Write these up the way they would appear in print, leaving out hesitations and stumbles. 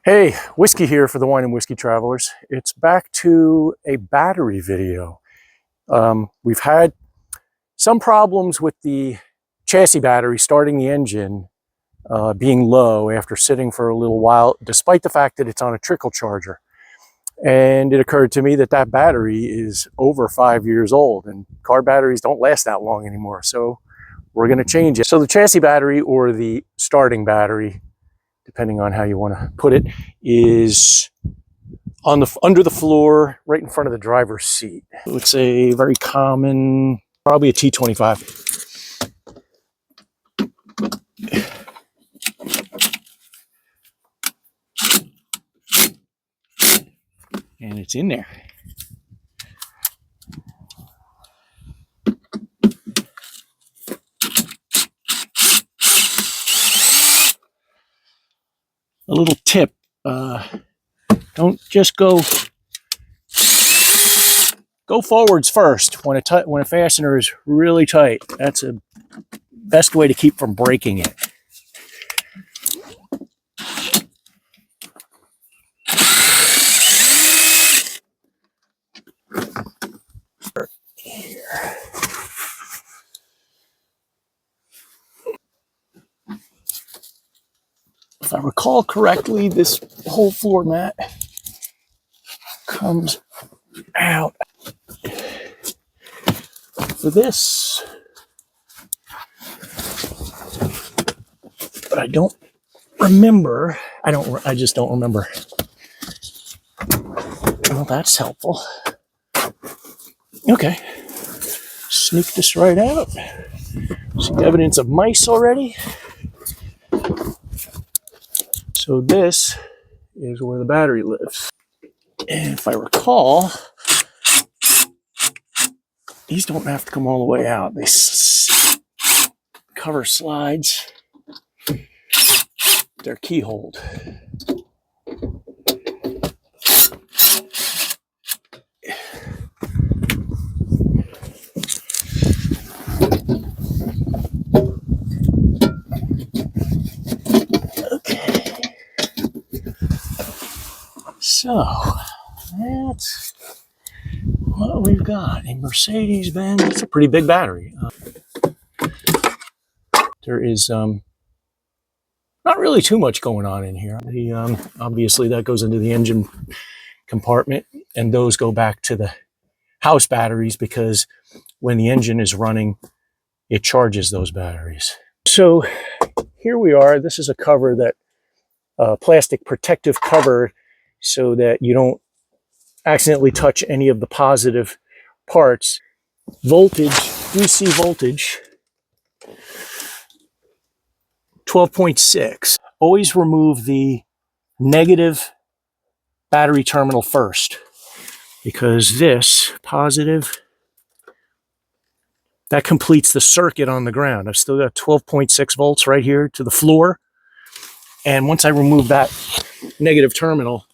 Hey, Whiskey here for the Wine and Whiskey Travelers. It's back to a battery video. We've had some problems with the chassis battery starting the engine being low after sitting for a little while, despite the fact that it's on a trickle charger. And it occurred to me that that battery is over 5 years old, and car batteries don't last that long anymore. So we're going to change it. So the chassis battery, or the starting battery, depending on how you want to put it, is on the under the floor, right in front of the driver's seat. It's a very common, probably a T25. And it's in there. A little tip, don't just go forwards first when a fastener is really tight. That's the best way to keep from breaking it. Here. If I recall correctly, this whole floor mat comes out for this, but I don't remember. I just don't remember. Well, that's helpful. Okay, sneak this right out. See evidence of mice already. So this is where the battery lives. And if I recall, these don't have to come all the way out. They cover slides. They're keyholed. Okay. So that's what we've got. A Mercedes-Benz. It's a pretty big battery. There is not really too much going on in here. Obviously that goes into the engine compartment, and those go back to the house batteries because when the engine is running, it charges those batteries. So here we are. This is a cover that plastic protective cover so that you don't accidentally touch any of the positive parts. Voltage, DC voltage, 12.6. Always remove the negative battery terminal first, because this positive, that completes the circuit on the ground. I've still got 12.6 volts right here to the floor. And once I remove that negative terminal,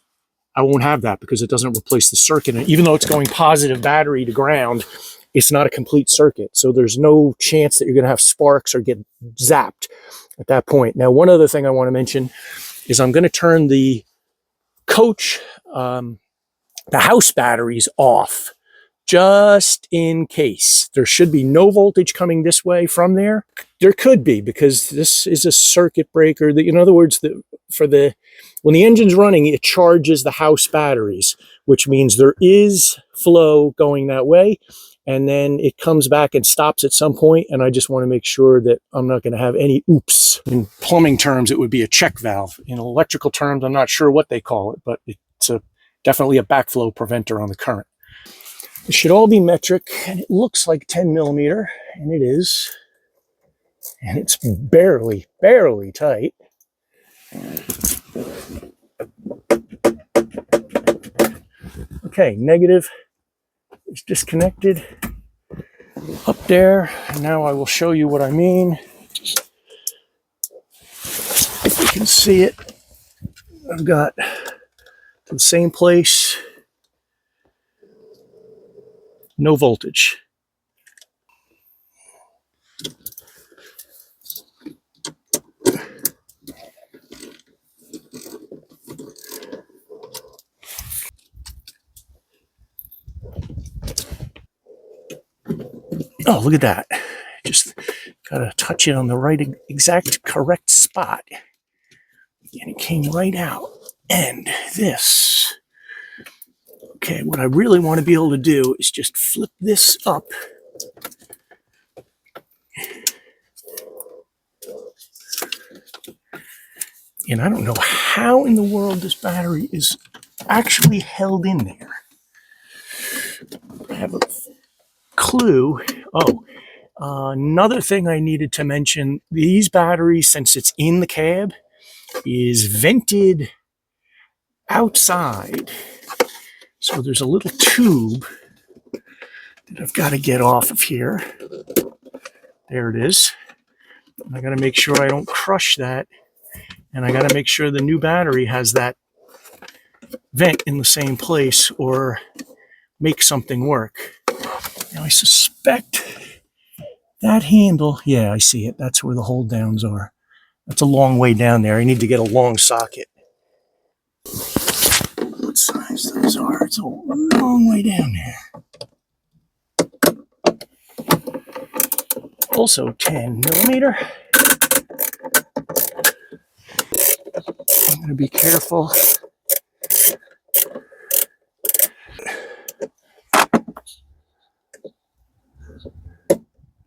I won't have that because it doesn't replace the circuit. And even though it's going positive battery to ground, it's not a complete circuit. So there's no chance that you're going to have sparks or get zapped at that point. Now, one other thing I want to mention is I'm going to turn the coach, the house batteries off, just in case. There should be no voltage coming this way from there. There could be, because this is a circuit breaker. That, in other words, when the engine's running, it charges the house batteries, which means there is flow going that way, and then it comes back and stops at some point, and I just want to make sure that I'm not going to have any oops. In plumbing terms, it would be a check valve. In electrical terms, I'm not sure what they call it, but it's definitely a backflow preventer on the current. It should all be metric, and it looks like 10 millimeter, and it is. And it's barely tight. Okay, negative is disconnected up there. And now I will show you what I mean. If you can see it, I've got to the same place, no voltage. Oh, look at that. Just gotta touch it on the right, exact correct spot. And it came right out. And this, okay, what I really want to be able to do is just flip this up. And I don't know how in the world this battery is actually held in there. I have a clue. Oh, another thing I needed to mention, these batteries, since it's in the cab, is vented outside. So there's a little tube that I've got to get off of here. There it is. And I got to make sure I don't crush that. And I got to make sure the new battery has that vent in the same place or make something work. Now I suspect that handle, yeah, I see it. That's where the hold downs are. That's a long way down there. I need to get a long socket. What size those are? It's a long way down there. Also 10 millimeter. I'm going to be careful.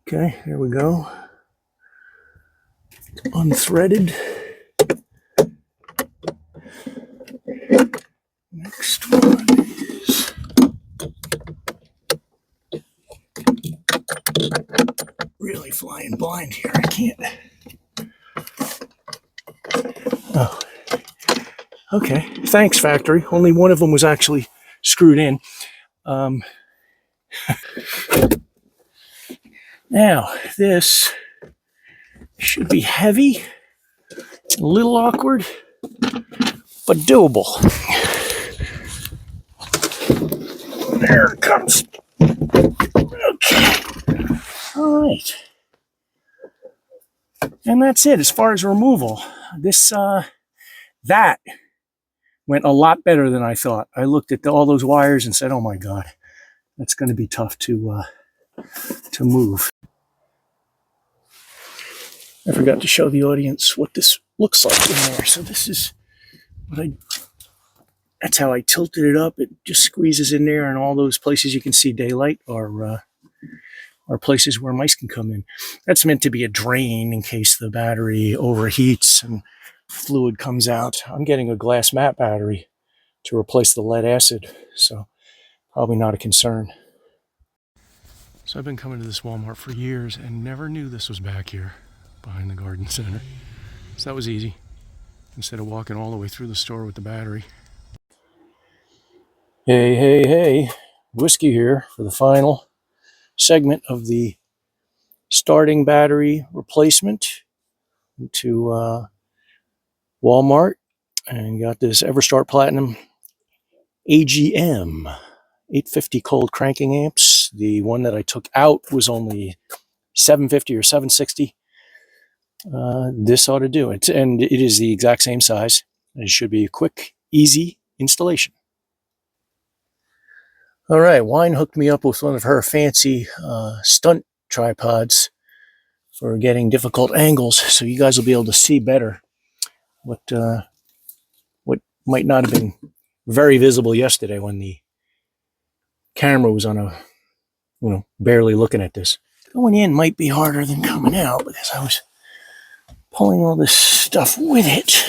Okay, here we go. Unthreaded. Next one is really flying blind here. I can't. Oh, okay. Thanks, factory. Only one of them was actually screwed in. Now, this should be heavy, a little awkward, but doable. There it comes. Okay. All right. And that's it as far as removal. This, that went a lot better than I thought. I looked at all those wires and said, oh my God, that's going to be tough to move. I forgot to show the audience what this looks like in there. So this is what that's how I tilted it up. It just squeezes in there, and all those places you can see daylight are places where mice can come in. That's meant to be a drain in case the battery overheats and fluid comes out. I'm getting a glass mat battery to replace the lead acid, so probably not a concern. So I've been coming to this Walmart for years and never knew this was back here behind the garden center. So that was easy, instead of walking all the way through the store with the battery. Hey, hey, hey, Whiskey here for the final segment of the starting battery replacement to Walmart, and got this EverStart Platinum AGM 850 cold cranking amps. The one that I took out was only 750 or 760. This ought to do it, and it is the exact same size. It should be a quick, easy installation. All right, Wine hooked me up with one of her fancy stunt tripods for getting difficult angles, so you guys will be able to see better what might not have been very visible yesterday when the camera was on barely looking at this. Going in might be harder than coming out because I was pulling all this stuff with it.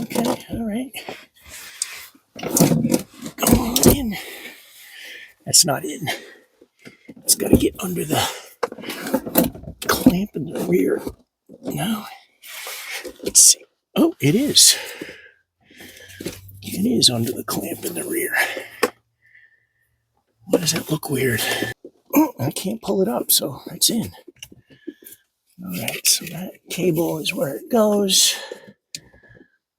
Okay, all right. Go on in. That's not in. It's got to get under the clamp in the rear. No. Let's see. Oh, it is. It is under the clamp in the rear. Why does that look weird? Oh, I can't pull it up, so it's in. All right, so that cable is where it goes.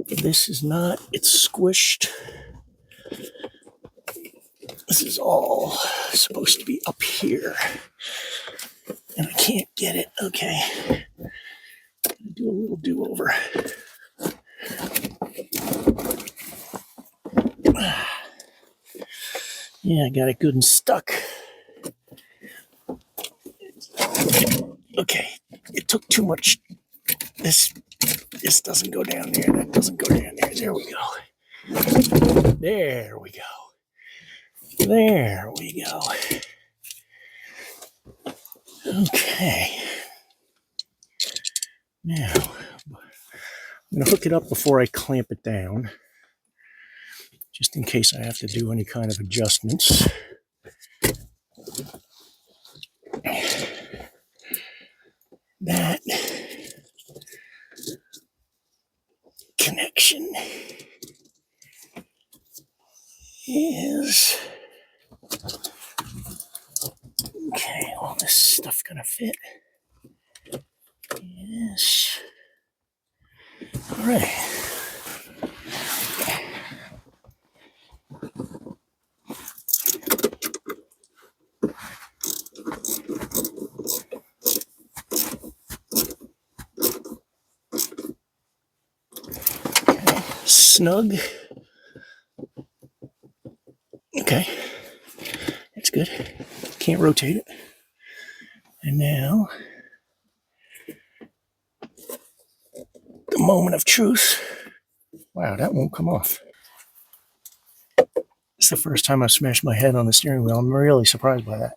This is not. It's squished. This is all supposed to be up here. and I can't get it. Okay. Do a little do-over. Yeah, I got it good and stuck. Okay, it took too much. This doesn't go down there. That doesn't go down there. There we go. There we go. There we go. Okay. Now, I'm going to hook it up before I clamp it down, just in case I have to do any kind of adjustments. That connection is okay. All this stuff gonna fit. Yes. All right. Okay. Snug. Okay. That's good. Can't rotate it. And now, the moment of truth. Wow, that won't come off. It's the first time I've smashed my head on the steering wheel. I'm really surprised by that.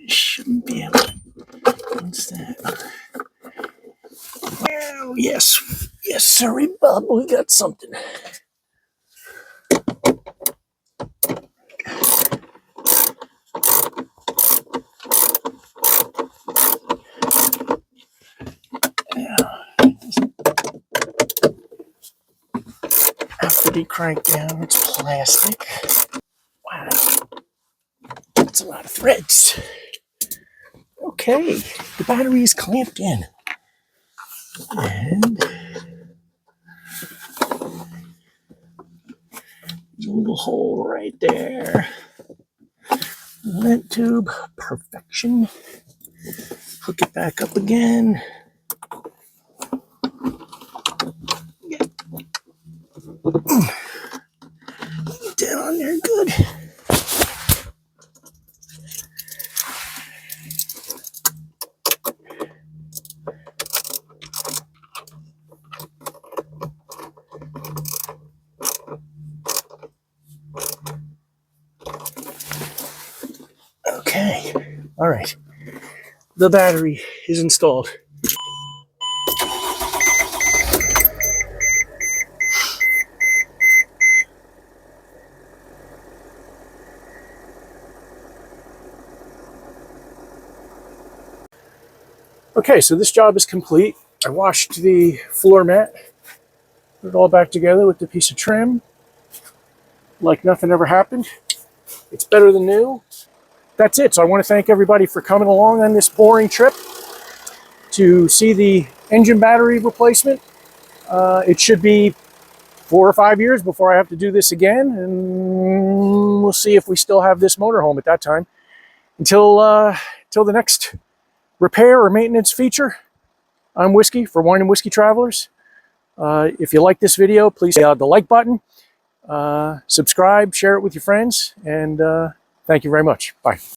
Shouldn't be able to. What's that? Oh, yes. Yes, sorry, Bob. We got something. Have to be cranked down. It's plastic. Wow. That's a lot of threads. Okay. The battery is clamped in. And there's a little hole right there. Vent tube. Perfection. Hook it back up again. Down on there, good. Okay, all right. The battery is installed. Okay, so this job is complete. I washed the floor mat, put it all back together with the piece of trim, like nothing ever happened. It's better than new. That's it. So I want to thank everybody for coming along on this boring trip to see the engine battery replacement. It should be 4 or 5 years before I have to do this again, and we'll see if we still have this motorhome at that time. Until the next repair or maintenance feature, I'm Whiskey for Wine and Whiskey Travelers. If you like this video, please hit the like button, subscribe, share it with your friends, and thank you very much. Bye.